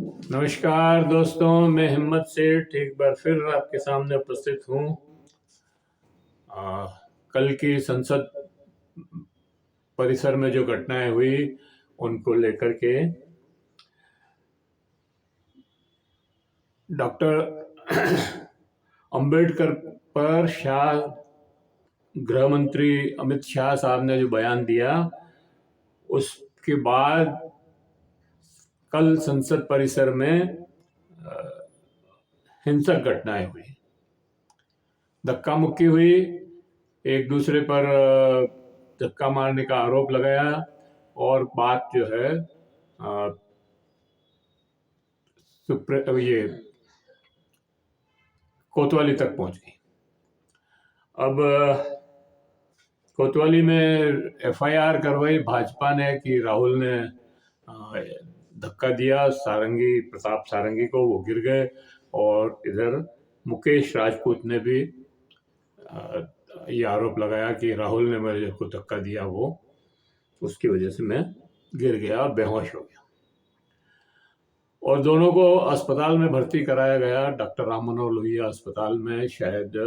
नमस्कार दोस्तों, मैं हिम्मत सेठ एक बार फिर आपके सामने उपस्थित हूँ। कल की संसद परिसर में जो घटनाएं हुई उनको लेकर के डॉक्टर अंबेडकर पर गृह मंत्री अमित शाह साहब ने जो बयान दिया, उसके बाद कल संसद परिसर में हिंसक घटनाएं हुई, धक्का मुक्की हुई, एक दूसरे पर धक्का मारने का आरोप लगाया और बात जो है ये कोतवाली तक पहुंच गई। अब कोतवाली में एफआईआर करवाई भाजपा ने कि राहुल ने धक्का दिया प्रताप सारंगी को, वो गिर गए। और इधर मुकेश राजपूत ने भी ये आरोप लगाया कि राहुल ने मेरे को धक्का दिया, वो उसकी वजह से मैं गिर गया और बेहोश हो गया। और दोनों को अस्पताल में भर्ती कराया गया, डॉक्टर राम मनोहर लोहिया अस्पताल में शायद,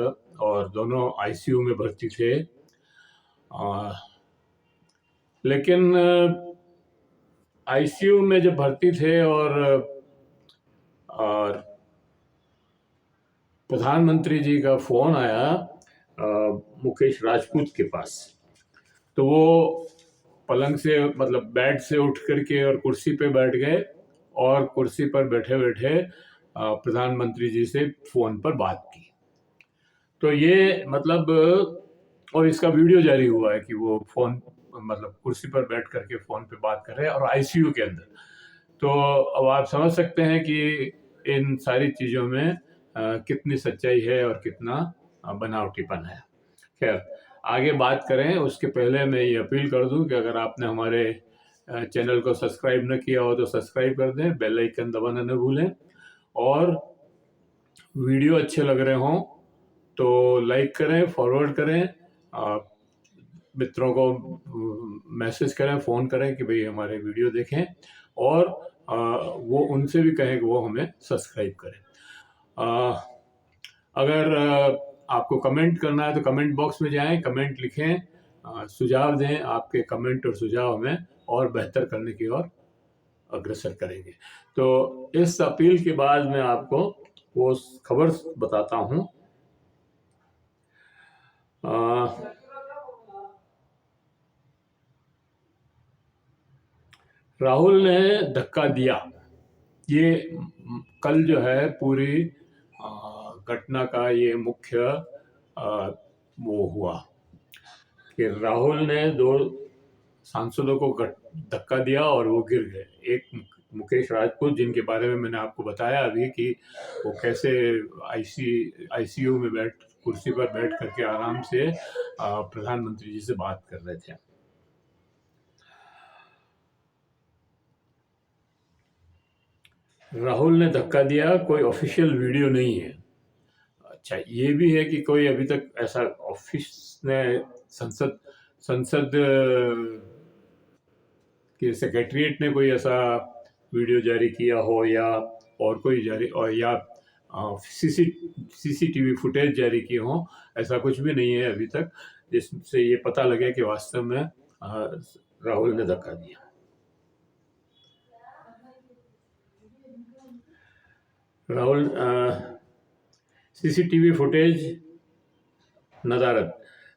और दोनों आईसीयू में भर्ती थे। लेकिन आईसीयू में जब भर्ती थे और प्रधानमंत्री जी का फोन आया मुकेश राजपूत के पास, तो वो पलंग से मतलब बेड से उठ करके और कुर्सी पे बैठ गए और कुर्सी पर बैठे बैठे प्रधानमंत्री जी से फोन पर बात की। तो ये मतलब, और इसका वीडियो जारी हुआ है कि वो फोन मतलब कुर्सी पर बैठ करके फोन पे बात कर रहे हैं और आईसीयू के अंदर। तो अब आप समझ सकते हैं कि इन सारी चीज़ों में कितनी सच्चाई है और कितना बनावटीपन है। खैर, आगे बात करें उसके पहले मैं ये अपील कर दूं कि अगर आपने हमारे चैनल को सब्सक्राइब न किया हो तो सब्सक्राइब कर दें, बेल आइकन दबाना न भूलें, और वीडियो अच्छे लग रहे हों तो लाइक करें, फॉरवर्ड करें, मित्रों को मैसेज करें, फ़ोन करें कि भाई हमारे वीडियो देखें, और वो उनसे भी कहें कि वो हमें सब्सक्राइब करें। अगर आपको कमेंट करना है तो कमेंट बॉक्स में जाएं, कमेंट लिखें, सुझाव दें। आपके कमेंट और सुझाव हमें और बेहतर करने की ओर अग्रसर करेंगे। तो इस अपील के बाद मैं आपको वो खबर बताता हूँ। राहुल ने धक्का दिया, ये कल जो है पूरी घटना का ये मुख्य वो हुआ कि राहुल ने दो सांसदों को धक्का दिया और वो गिर गए। एक मुकेश राजपूत, जिनके बारे में मैंने आपको बताया अभी कि वो कैसे आईसीयू में कुर्सी पर बैठ करके आराम से प्रधानमंत्री जी से बात कर रहे थे। राहुल ने धक्का दिया, कोई ऑफिशियल वीडियो नहीं है। अच्छा, ये भी है कि कोई अभी तक ऐसा ऑफिस ने संसद के सेक्रेटरीट ने कोई ऐसा वीडियो जारी किया हो, या और कोई जारी, और या सीसीटीवी फुटेज जारी किए हो, ऐसा कुछ भी नहीं है अभी तक जिससे ये पता लगे कि वास्तव में राहुल ने धक्का दिया। राहुल सीसीटीवी फुटेज नदारद,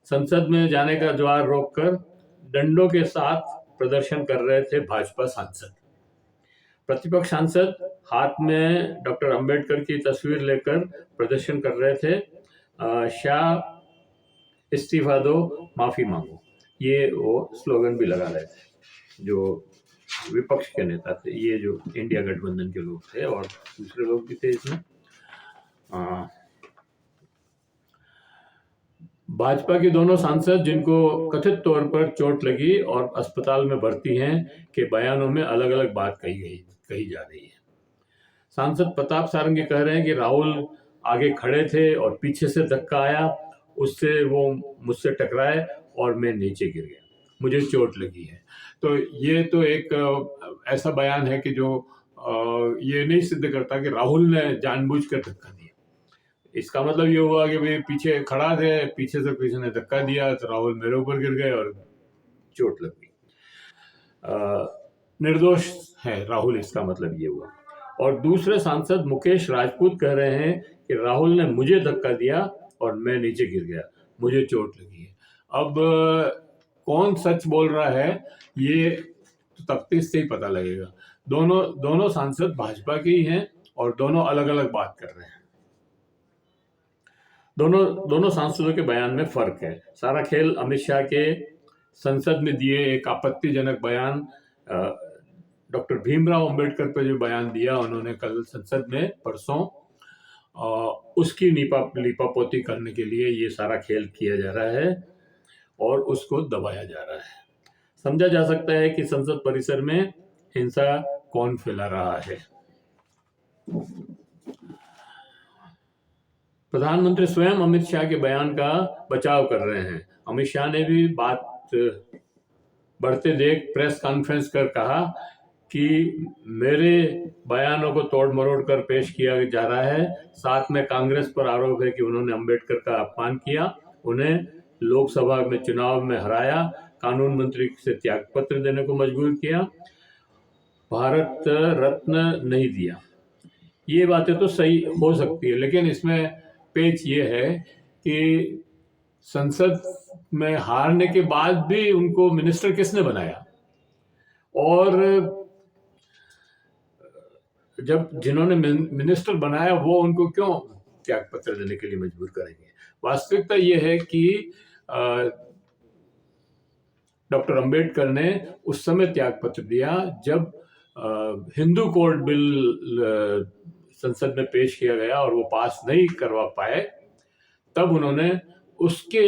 संसद में जाने का द्वार रोककर डंडों के साथ प्रदर्शन कर रहे थे भाजपा सांसद। प्रतिपक्ष सांसद हाथ में डॉक्टर अंबेडकर की तस्वीर लेकर प्रदर्शन कर रहे थे। शाह इस्तीफा दो, माफी मांगो, ये वो स्लोगन भी लगा रहे थे जो विपक्ष के नेता थे, ये जो इंडिया गठबंधन के लोग थे और दूसरे लोग भी थे इसमें। भाजपा के दोनों सांसद, जिनको कथित तौर पर चोट लगी और अस्पताल में भर्ती हैं, के बयानों में अलग अलग बात कही जा रही है। सांसद प्रताप सारंगी कह रहे हैं कि राहुल आगे खड़े थे और पीछे से धक्का आया, उससे वो मुझसे टकराए और मैं नीचे गिर गया, मुझे चोट लगी है। तो ये तो एक ऐसा बयान है कि जो ये नहीं सिद्ध करता कि राहुल ने जानबूझकर धक्का दिया। इसका मतलब ये हुआ कि भाई पीछे खड़ा थे, पीछे से किसी ने धक्का दिया तो राहुल मेरे ऊपर गिर गए और चोट लग गई। निर्दोष है राहुल, इसका मतलब ये हुआ। और दूसरे सांसद मुकेश राजपूत कह रहे हैं कि राहुल ने मुझे धक्का दिया और मैं नीचे गिर गया, मुझे चोट लगी है। अब कौन सच बोल रहा है ये तो तफ्तीश से ही पता लगेगा। दोनों सांसद भाजपा के ही हैं और दोनों अलग अलग बात कर रहे हैं। दोनों सांसदों के बयान में फर्क है। सारा खेल अमित शाह के संसद में दिए एक आपत्तिजनक बयान, डॉक्टर भीमराव अंबेडकर पर जो बयान दिया उन्होंने कल संसद में परसों, उसकी लीपापोती करने के लिए ये सारा खेल किया जा रहा है और उसको दबाया जा रहा है। समझा जा सकता है कि संसद परिसर में हिंसा कौन फैला रहा है। प्रधानमंत्री स्वयं अमित शाह के बयान का बचाव कर रहे हैं। अमित शाह ने भी बात बढ़ते देख प्रेस कॉन्फ्रेंस कर कहा कि मेरे बयानों को तोड़ मरोड़ कर पेश किया जा रहा है। साथ में कांग्रेस पर आरोप है कि उन्होंने अंबेडकर का अपमान किया, उन्हें लोकसभा में चुनाव में हराया, कानून मंत्री से त्यागपत्र देने को मजबूर किया, भारत रत्न नहीं दिया। ये बातें तो सही हो सकती है, लेकिन इसमें पेच ये है कि संसद में हारने के बाद भी उनको मिनिस्टर किसने बनाया, और जब जिन्होंने मिनिस्टर बनाया वो उनको क्यों त्यागपत्र देने के लिए मजबूर करेंगे। वास्तविकता ये है कि डॉक्टर अंबेडकर ने उस समय त्यागपत्र दिया जब हिंदू कोड बिल संसद में पेश किया गया और वो पास नहीं करवा पाए, तब उन्होंने उसके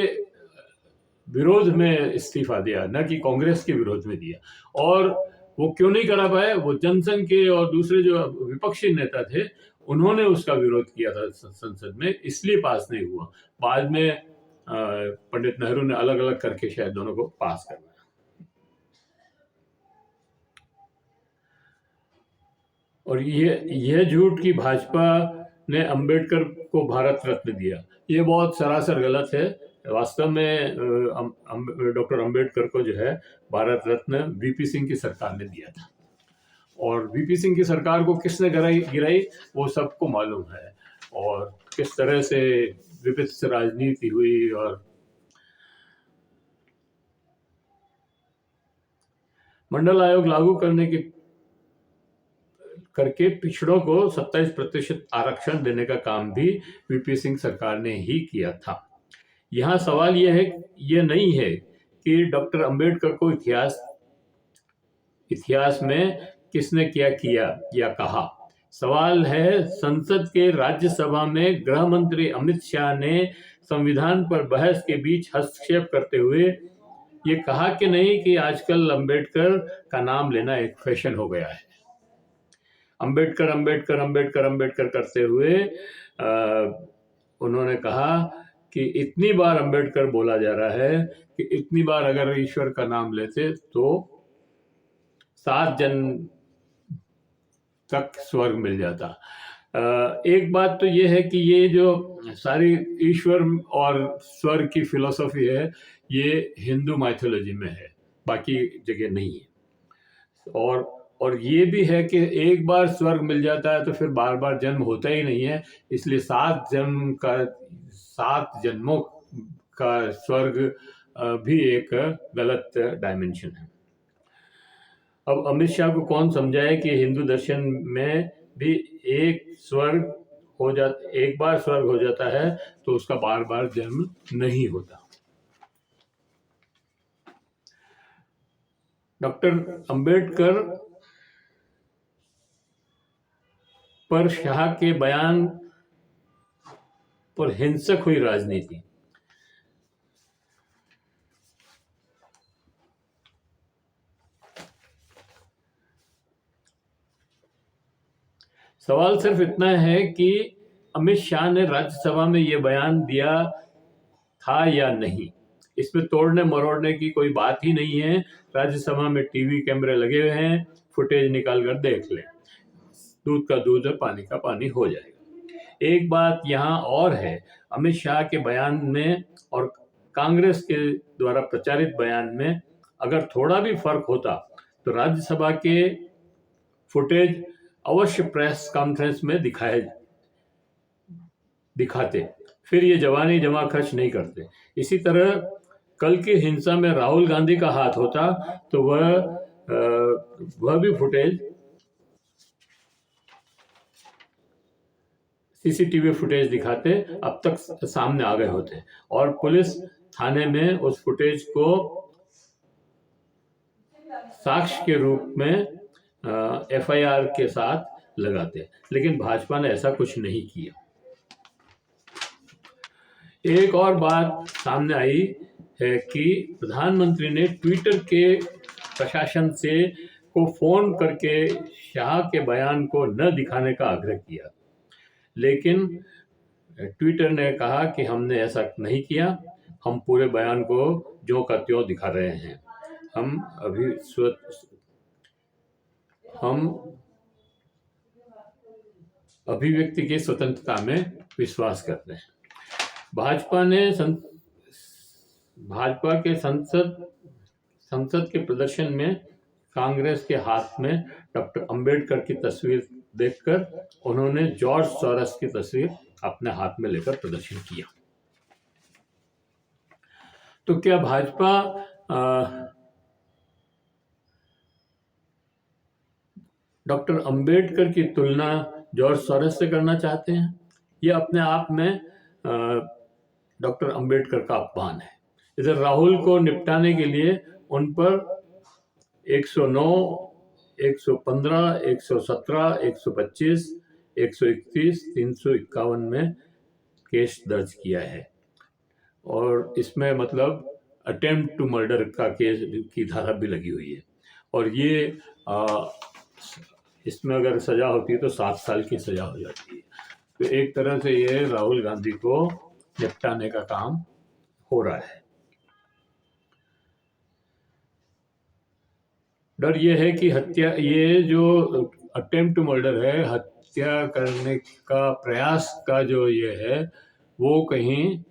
विरोध में इस्तीफा दिया, न कि कांग्रेस के विरोध में दिया। और वो क्यों नहीं करा पाए, वो जनसंघ के और दूसरे जो विपक्षी नेता थे उन्होंने उसका विरोध किया था संसद में, इसलिए पास नहीं हुआ। बाद में पंडित नेहरू ने अलग अलग करके शायद दोनों को पास करवाया। और ये झूठ कि भाजपा ने अंबेडकर को भारत रत्न दिया, ये बहुत सरासर गलत है। वास्तव में डॉक्टर अंबेडकर को जो है भारत रत्न वीपी सिंह की सरकार ने दिया था, और वीपी सिंह की सरकार को किसने गिराई वो सबको मालूम है, और किस तरह से विपक्ष राजनीति हुई। और मंडल आयोग लागू करके पिछड़ों को 27% आरक्षण देने का काम भी वीपी सिंह सरकार ने ही किया था। यहाँ सवाल ये नहीं है कि डॉक्टर अंबेडकर को इतिहास में किसने क्या किया या कहा। सवाल है संसद के राज्यसभा में गृह मंत्री अमित शाह ने संविधान पर बहस के बीच हस्तक्षेप करते हुए ये कहा कि नहीं कि आजकल अंबेडकर का नाम लेना एक फैशन हो गया है। अंबेडकर अंबेडकर अंबेडकर अंबेडकर करते हुए उन्होंने कहा कि इतनी बार अंबेडकर बोला जा रहा है कि इतनी बार अगर ईश्वर का नाम लेते तो 7 जन्म तक स्वर्ग मिल जाता। एक बात तो ये है कि ये जो सारी ईश्वर और स्वर्ग की फिलॉसफी है ये हिंदू माइथोलॉजी में है, बाकी जगह नहीं है। और ये भी है कि एक बार स्वर्ग मिल जाता है तो फिर बार बार जन्म होता ही नहीं है, इसलिए 7 जन्मों का स्वर्ग भी एक गलत डायमेंशन है। अब अमित शाह को कौन समझाए कि हिंदू दर्शन में भी एक बार स्वर्ग हो जाता है तो उसका बार बार जन्म नहीं होता। डॉक्टर अंबेडकर पर शाह के बयान पर हिंसक हुई राजनीति। सवाल सिर्फ इतना है कि अमित शाह ने राज्यसभा में ये बयान दिया था या नहीं। इसमें तोड़ने मरोड़ने की कोई बात ही नहीं है। राज्यसभा में टीवी कैमरे लगे हुए हैं, फुटेज निकाल कर देख लें। दूध का दूध और पानी का पानी हो जाएगा। एक बात यहाँ और है, अमित शाह के बयान में और कांग्रेस के द्वारा प्रचारित बयान में अगर थोड़ा भी फर्क होता तो राज्यसभा के फुटेज अवश्य प्रेस कॉन्फ्रेंस में दिखाते, फिर ये जवानी जमा खर्च नहीं करते। इसी तरह कल की हिंसा में राहुल गांधी का हाथ होता तो वह भी फुटेज सीसीटीवी फुटेज दिखाते, अब तक सामने आ गए होते और पुलिस थाने में उस फुटेज को साक्ष्य के रूप में एफआईआर के साथ लगाते, लेकिन भाजपा ने ऐसा कुछ नहीं किया। एक और बात सामने आई है कि प्रधानमंत्री ने ट्विटर के प्रशासन से को फोन करके शाह के बयान को न दिखाने का आग्रह किया, लेकिन ट्विटर ने कहा कि हमने ऐसा नहीं किया, हम पूरे बयान को ज्यों का त्यों दिखा रहे हैं। हम अभिव्यक्ति की स्वतंत्रता में विश्वास करते हैं। भाजपा के संसद के प्रदर्शन में कांग्रेस के हाथ में डॉक्टर अंबेडकर की तस्वीर देखकर उन्होंने जॉर्ज सॉरस की तस्वीर अपने हाथ में लेकर प्रदर्शन किया। तो क्या भाजपा डॉक्टर अंबेडकर की तुलना जॉर्ज सॉरस से करना चाहते हैं? यह अपने आप में डॉक्टर अंबेडकर का अपमान है। इधर राहुल को निपटाने के लिए उन पर 109, 115, 117, 125, 131, 351 में केस दर्ज किया है और इसमें मतलब अटेम्प्ट टू मर्डर का केस की धारा भी लगी हुई है और ये इसमें अगर सजा होती है तो 7 साल की सजा हो जाती है। तो एक तरह से ये राहुल गांधी को निपटाने का काम हो रहा है। डर ये है कि हत्या, ये जो अटेम्प्ट टू मर्डर है, हत्या करने का प्रयास का जो ये है, वो कहीं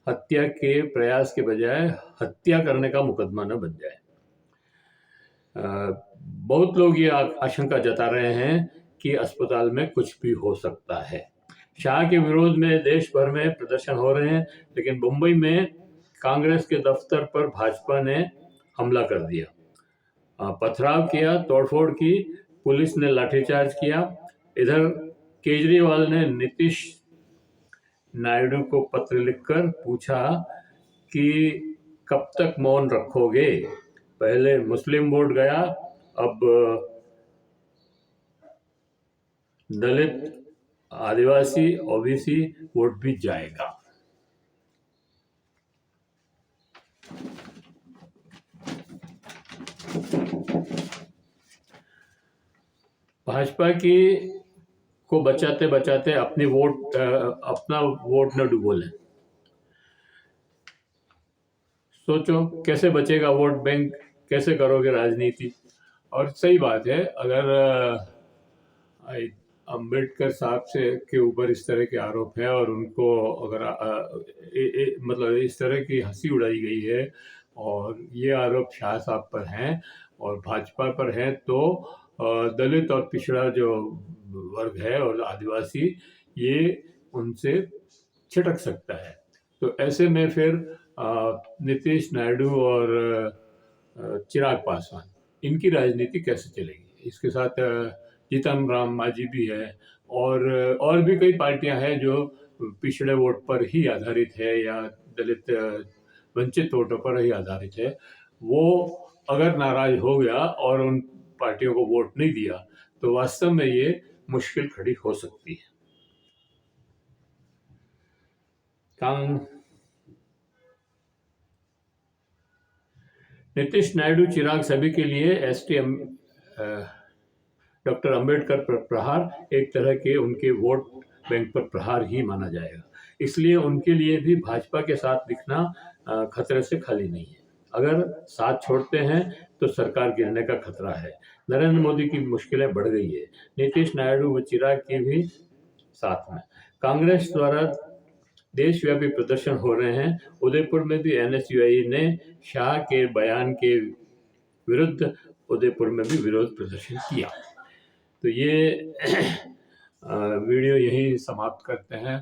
हत्या के प्रयास के बजाय हत्या करने का मुकदमा न बन जाए। बहुत लोग ये आशंका जता रहे हैं कि अस्पताल में कुछ भी हो सकता है। शाह के विरोध में देश भर में प्रदर्शन हो रहे हैं, लेकिन मुंबई में कांग्रेस के दफ्तर पर भाजपा ने हमला कर दिया, पथराव किया, तोड़फोड़ की, पुलिस ने लाठीचार्ज किया। इधर केजरीवाल ने नीतीश नायडू को पत्र लिखकर पूछा कि कब तक मौन रखोगे? पहले मुस्लिम वोट गया, अब दलित, आदिवासी, ओबीसी वोट भी जाएगा। भाजपा की को बचाते बचाते अपना वोट न डुबो लें। सोचो कैसे बचेगा वोट बैंक, कैसे करोगे राजनीति? और सही बात है, अगर अंबेडकर साहब से के ऊपर इस तरह के आरोप है और उनको अगर मतलब इस तरह की हंसी उड़ाई गई है और ये आरोप शाह साहब पर हैं और भाजपा पर है, तो दलित और पिछड़ा जो वर्ग है और आदिवासी, ये उनसे छिटक सकता है। तो ऐसे में फिर नीतीश नायडू और चिराग पासवान, इनकी राजनीति कैसे चलेगी? इसके साथ जीतन राम मांझी भी है और भी कई पार्टियां हैं जो पिछड़े वोट पर ही आधारित है या दलित वंचित वोटों पर ही आधारित है। वो अगर नाराज हो गया और उन पार्टियों को वोट नहीं दिया तो वास्तव में ये मुश्किल खड़ी हो सकती है। नीतीश नायडू चिराग सभी के लिए एसटीएम डॉक्टर अंबेडकर पर प्रहार एक तरह के उनके वोट बैंक पर प्रहार ही माना जाएगा, इसलिए उनके लिए भी भाजपा के साथ दिखना खतरे से खाली नहीं है। अगर साथ छोड़ते हैं तो सरकार गिरने का खतरा है। नरेंद्र मोदी की मुश्किलें बढ़ गई है। नीतीश नायडू व चिराग की भी साथ में। कांग्रेस द्वारा देशव्यापी प्रदर्शन हो रहे हैं। उदयपुर में भी एनएसयूआई ने शाह के बयान के विरुद्ध उदयपुर में भी विरोध प्रदर्शन किया। तो ये वीडियो यही समाप्त करते हैं।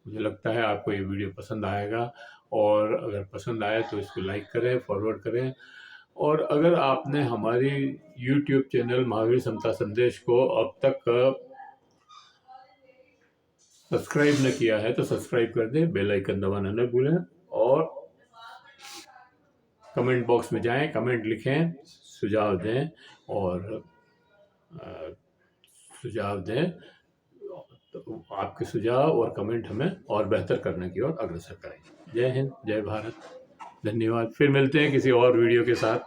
मुझे लगता है आपको ये वीडियो पसंद आएगा, और अगर पसंद आए तो इसको लाइक करें, फॉरवर्ड करें, और अगर आपने हमारी YouTube चैनल महावीर समता संदेश को अब तक सब्सक्राइब न किया है तो सब्सक्राइब कर दें, बेल आइकन दबाना न भूलें, और कमेंट बॉक्स में जाएं, कमेंट लिखें, सुझाव दें, और सुझाव दें। तो आपके सुझाव और कमेंट हमें और बेहतर करने की ओर अग्रसर करेंगे। जय हिंद, जय भारत, धन्यवाद। फिर मिलते हैं किसी और वीडियो के साथ।